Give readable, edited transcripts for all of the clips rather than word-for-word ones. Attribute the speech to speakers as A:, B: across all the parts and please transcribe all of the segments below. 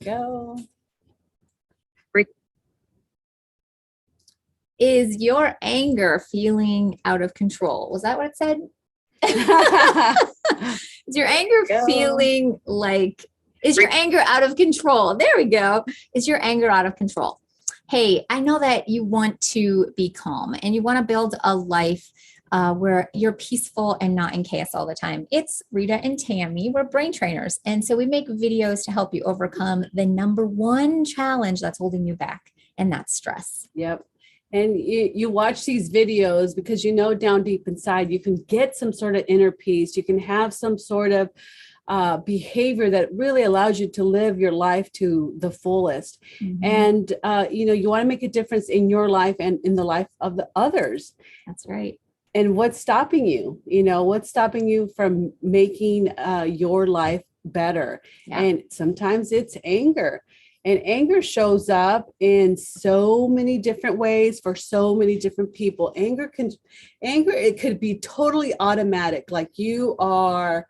A: go.
B: Is your anger feeling out of control? Was that what it said? Is your anger feeling like, is your anger out of control? There we go. Is your anger out of control? Hey, I know that you want to be calm and you want to build a life where you're peaceful and not in chaos all the time. It's Rita and Tammy. We're brain trainers. And so we make videos to help you overcome the number one challenge that's holding you back, and that's stress.
A: Yep. And you watch these videos because you know down deep inside you can get some sort of inner peace. You can have some sort of behavior that really allows you to live your life to the fullest. Mm-hmm. And, you want to make a difference in your life and in the life of the others.
B: That's right.
A: And what's stopping you? What's stopping you from making your life better? Yeah. And sometimes it's anger. And anger shows up in so many different ways for so many different people. Anger, it could be totally automatic. Like you are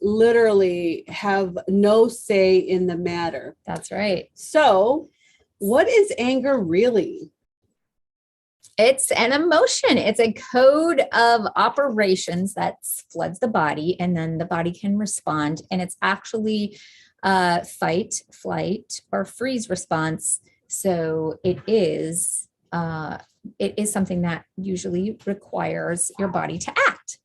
A: literally have no say in the matter.
B: That's right.
A: So what is anger really?
B: It's an emotion. It's a code of operations that floods the body, and then the body can respond. And it's actually fight, flight, or freeze response. So it is something that usually requires your body to act.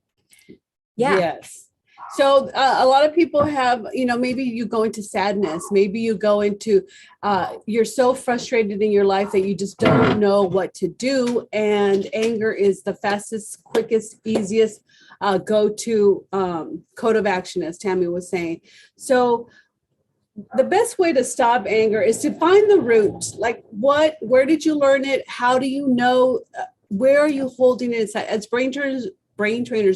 B: Yeah.
A: Yes. So a lot of people have, maybe you go into sadness, maybe you go into, you're so frustrated in your life that you just don't know what to do. And anger is the fastest, quickest, easiest go-to code of action, as Tammy was saying. So the best way to stop anger is to find the root. Like where did you learn it? How do you know? Where are you holding it inside? As brain trainers,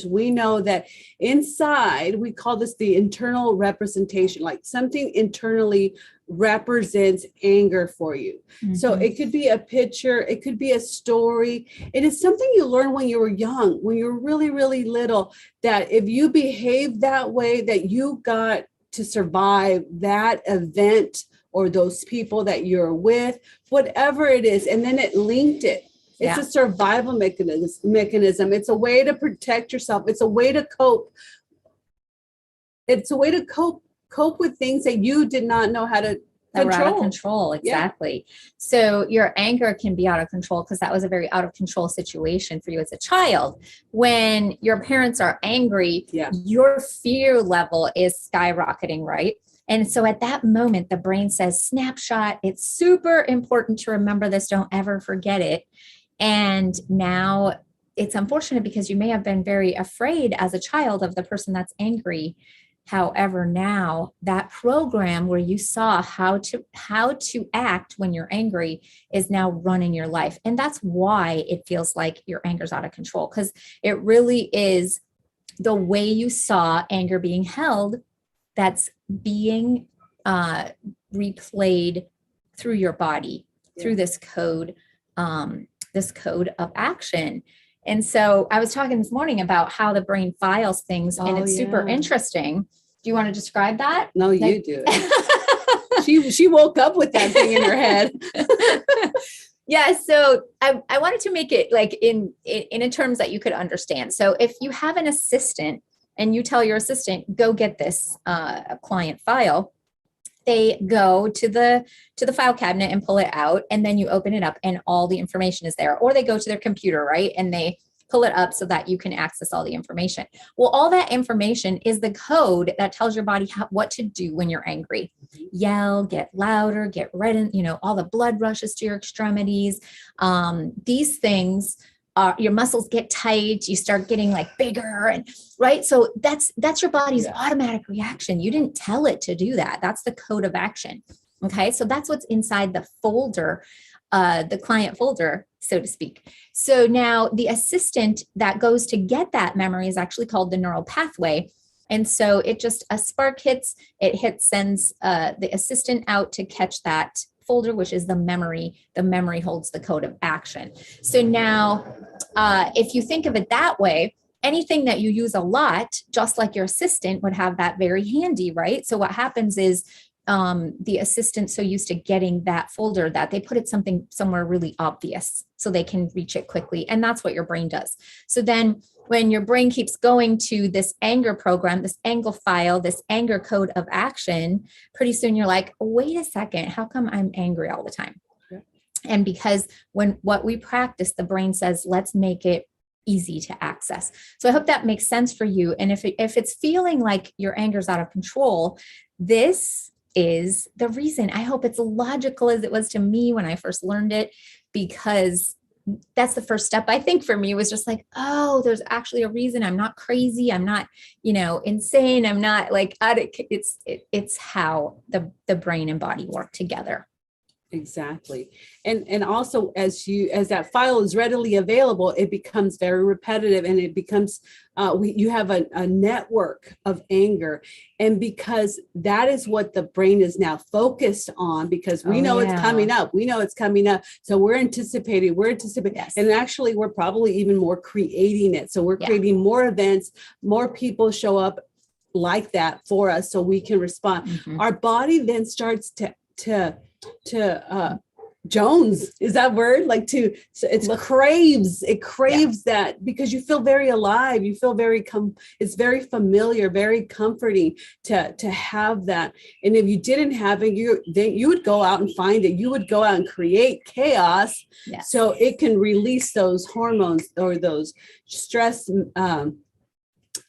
A: we know that inside, we call this the internal representation, like something internally represents anger for you. Mm-hmm. So it could be a picture, it could be a story. It is something you learned when you were young, when you were really, really little, that if you behave that way, that you got to survive that event or those people that you're with, whatever it is. And then it linked it. It's a survival mechanism. It's a way to protect yourself. It's a way to cope. It's a way to cope with things that you did not know how to
B: that were out of control. Exactly. Yeah. So your anger can be out of control because that was a very out of control situation for you as a child. When your parents are angry, your fear level is skyrocketing, right? And so at that moment, the brain says, snapshot, it's super important to remember this. Don't ever forget it. And now it's unfortunate because you may have been very afraid as a child of the person that's angry. However, now that program where you saw how to act when you're angry is now running your life. And that's why it feels like your anger's out of control, because it really is the way you saw anger being held that's being replayed through your body, through this code of action. And so I was talking this morning about how the brain files things, and it's super interesting. Do you want to describe that?
A: No, you do it. She woke up with that thing in her head.
B: Yeah. So I wanted to make it like in terms that you could understand. So if you have an assistant and you tell your assistant, go get this client file, they go to the file cabinet and pull it out, and then you open it up and all the information is there. Or they go to their computer, right? And they pull it up so that you can access all the information. Well, all that information is the code that tells your body what to do when you're angry. Yell, get louder, get red, and all the blood rushes to your extremities. These things your muscles get tight, you start getting like bigger, and right. So that's your body's automatic reaction. You didn't tell it to do that. That's the code of action. Okay. So that's what's inside the folder, the client folder, so to speak. So now the assistant that goes to get that memory is actually called the neural pathway. And so a spark hits, sends the assistant out to catch that folder, which is the memory. The memory holds the code of action. So now, if you think of it that way, anything that you use a lot, just like your assistant would have that very handy, right? So what happens is the assistant so used to getting that folder that they put it somewhere really obvious so they can reach it quickly. And that's what your brain does. So then when your brain keeps going to this anger program, this anger file, this anger code of action, pretty soon you're like, wait a second, how come I'm angry all the time? Yeah. And because when what we practice, the brain says, let's make it easy to access. So I hope that makes sense for you. And if it's feeling like your anger is out of control, this is the reason. I hope it's logical as it was to me when I first learned it, because that's the first step. I think for me was just like, oh, there's actually a reason. I'm not crazy. I'm not, insane. I'm not like, it's how the brain and body work together.
A: Exactly. And also as that file is readily available, it becomes very repetitive, and it becomes, you have a network of anger. And because that is what the brain is now focused on, because we know it's coming up. We know it's coming up. So we're anticipating. Yes. And actually we're probably even more creating it. So we're creating more events, more people show up like that for us so we can respond. Mm-hmm. Our body then starts to Jones, is that word? It craves that, because you feel very alive. You feel it's very familiar, very comforting to have that. And if you didn't have it, you would go out and find it. You would go out and create chaos. Yes. So it can release those hormones or those stress,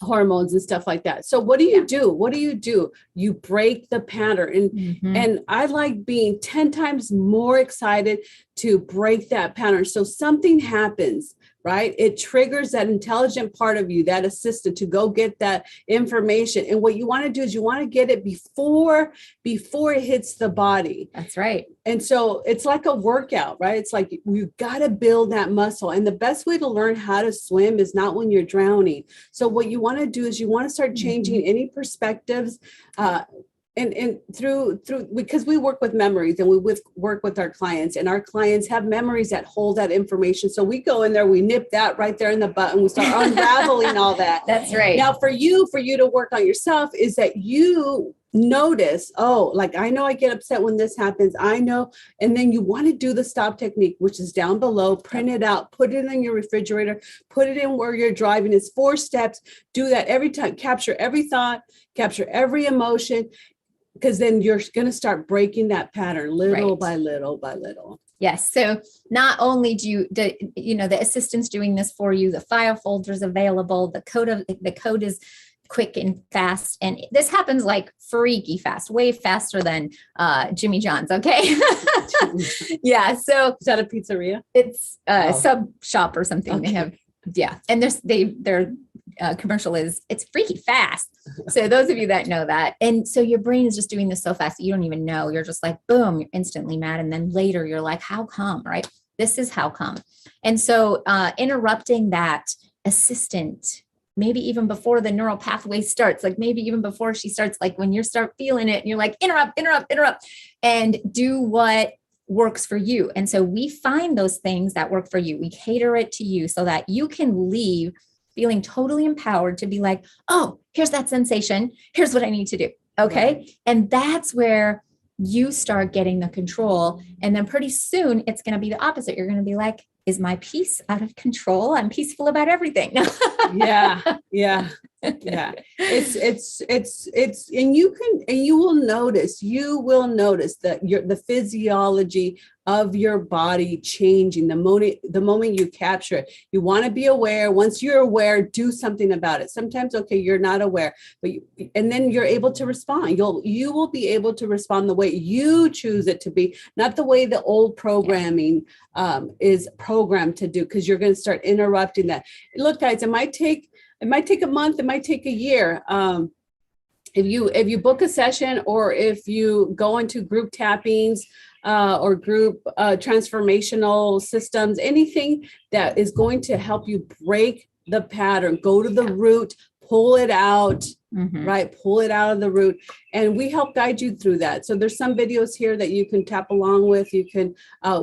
A: hormones and stuff like that. So what do you do? You break the pattern. And I like being 10 times more excited to break that pattern. So something happens, right? It triggers that intelligent part of you, that assistant, to go get that information. And what you want to do is you want to get it before it hits the body.
B: That's right.
A: And so it's like a workout, right? It's like you've got to build that muscle. And the best way to learn how to swim is not when you're drowning. So what you want to do is you want to start changing any perspectives, and through because we work with memories, and we work with our clients, and our clients have memories that hold that information. So we go in there, we nip that right there in the butt, and we start unraveling all that.
B: That's right.
A: Now for you to work on yourself is that you notice, I know I get upset when this happens. I know. And then you want to do the stop technique, which is down below, print it out, put it in your refrigerator, put it in where you're driving. It's 4 steps. Do that every time. Capture every thought, capture every emotion, because then you're going to start breaking that pattern little by little by little.
B: Yes. So not only do the assistant's doing this for you, the file folder's available, the code is quick and fast. And this happens like freaky fast, way faster than Jimmy John's. Okay. Yeah. So
A: is that a pizzeria?
B: It's a sub shop or something. Okay. They have, and their commercial is, it's freaky fast. So those of you that know that, and so your brain is just doing this so fast that you don't even know. You're just like, boom, you're instantly mad. And then later you're like, how come, right? This is how come. And so interrupting that assistant, maybe even before the neural pathway starts, like maybe even before she starts, like when you start feeling it and you're like, interrupt, and do what works for you. And so we find those things that work for you. We cater it to you so that you can leave feeling totally empowered to be like, oh, here's that sensation. Here's what I need to do. Okay. Right. And that's where you start getting the control. And then pretty soon it's going to be the opposite. You're going to be like, is my peace out of control? I'm peaceful about everything.
A: Yeah. It's, and you will notice that the physiology of your body changing the moment you capture it. You want to be aware. Once you're aware, do something about it. Sometimes, you're not aware, and then you're able to respond. You will be able to respond the way you choose it to be, not the way the old programming is programmed to do, because you're going to start interrupting that. Look, guys, it might take a month, it might take a year. If you book a session, or if you go into group tappings, or group transformational systems, anything that is going to help you break the pattern, go to the root, pull it out, right? Pull it out of the root. And we help guide you through that. So there's some videos here that you can tap along with. You can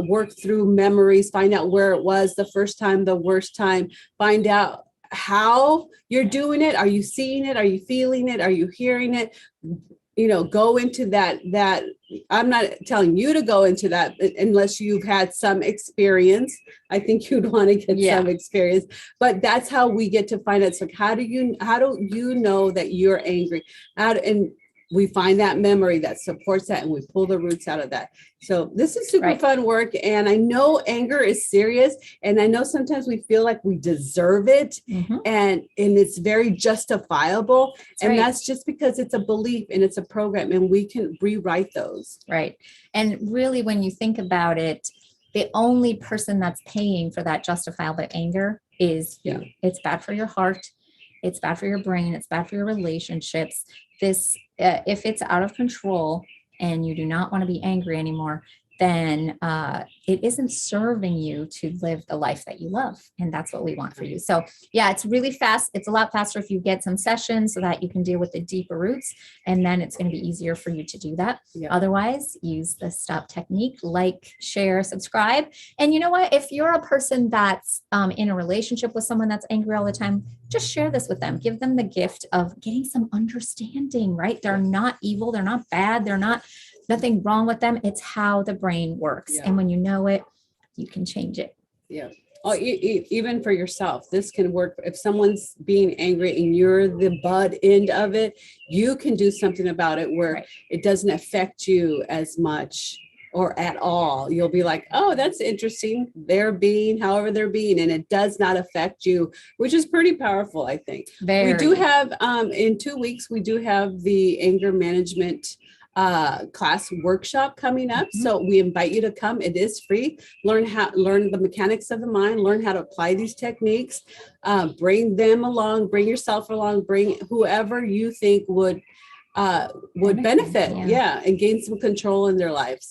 A: work through memories, find out where it was the first time, the worst time, find out how you're doing it. Are you seeing it? Are you feeling it? Are you hearing it? go into that. I'm not telling you to go into that unless you've had some experience. I think you'd want to get some experience, but that's how we get to find out. It's like, how do you know that you're angry? And we find that memory that supports that, and we pull the roots out of that. So this is super fun work. And I know anger is serious. And I know sometimes we feel like we deserve it, and it's very justifiable. That's just because it's a belief and it's a program, and we can rewrite those.
B: Right. And really, when you think about it, the only person that's paying for that justifiable anger is you. It's bad for your heart. It's bad for your brain. It's bad for your relationships. If it's out of control and you do not want to be angry anymore, then it isn't serving you to live the life that you love. And that's what we want for you. So yeah, it's really fast. It's a lot faster if you get some sessions so that you can deal with the deeper roots. And then it's going to be easier for you to do that. Otherwise, use the stop technique, like, share, subscribe. And you know what? If you're a person that's in a relationship with someone that's angry all the time, just share this with them. Give them the gift of getting some understanding, right? They're not evil. They're not bad. Nothing wrong with them. It's how the brain works. And when you know it, you can change it.
A: Oh, even for yourself, this can work. If someone's being angry and you're the butt end of it, you can do something about it where it doesn't affect you as much or at all. You'll be like, oh, that's interesting. They're being however they're being, and it does not affect you, which is pretty powerful, I think. We do have, in 2 weeks, we do have the anger management class workshop coming up. So we invite you to come. It is free. Learn the mechanics of the mind, learn how to apply these techniques, bring them along, bring yourself along, bring whoever you think would benefit. And gain some control in their lives.